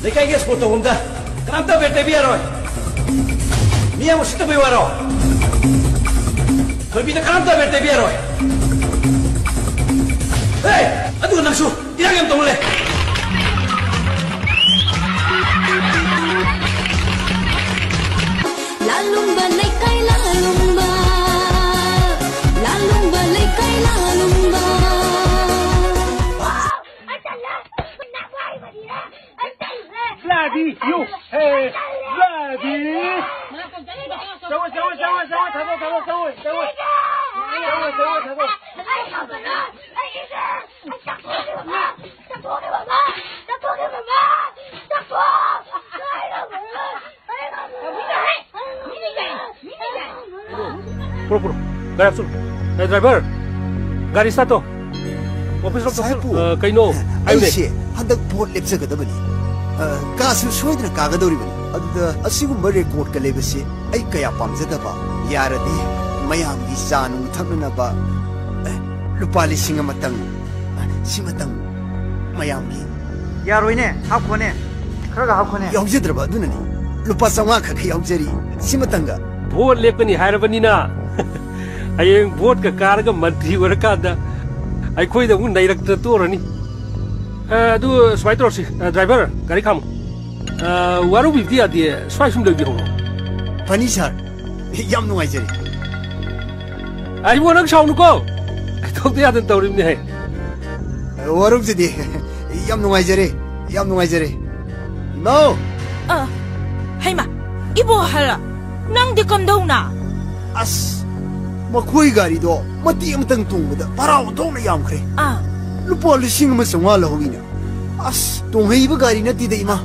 लेकिन ये sport home दा काम तो बैठे भी आ रहा है मियाँ मुझसे तो भी आ रहा है कोई भी तो काम तो बैठे भी आ रहा है अदू नक्शु इधर क्या तुम ले lalumba lekai lalumba lekai lalumba Vladi you hey Vladi Puro, gari absul. Driver, gari start to. Office lock to. Kaino, ayo ne. Handak boat lepsa kada bani. Kasu shoidna kaga dori bani. Aduda asigumba record ka lebasi ay kaya pamjada ba. Yaradi mayam gi sanu thakna ba. Lupa lising matang. Simatang mayam gi. Yaroi ne, hapko ne. Kharaga hapko ne. Yaujadra ba dunani. Lupa sanga kha yaujari. Simatanga. Boat lepani harabani na. Ayeng boat ka karga mantri warakada. Ay koi da un director to rani. Du swiper si driver gari kam. Waru bifti adi swipe sum lagi ho. Pani sir. Yam nuai jari. Ay wo nak shaw nu ko. Ay tok dia den tawrim ne hai. Waru jadi. Yam nuai jari. Yam nuai jari. No. Hai ma. Ibo hala. Nang di kam daw na. As. Makoi gari do mati amtang tungda parao dong na yam khre lupa lising ma sanga la hogina as Tongheiba gari na ti dei ma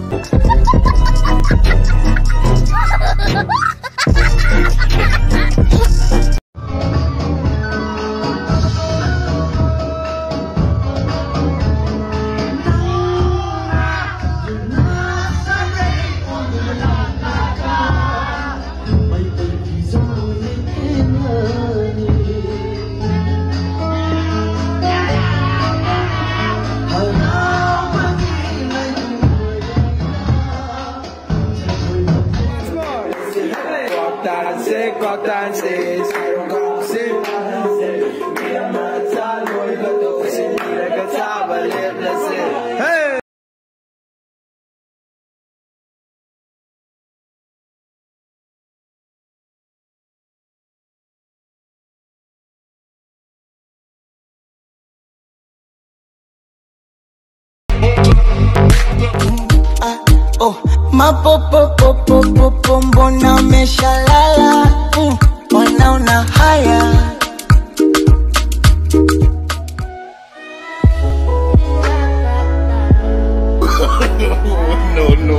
Ma po po po po po po mbona umeshalala mbona una haya no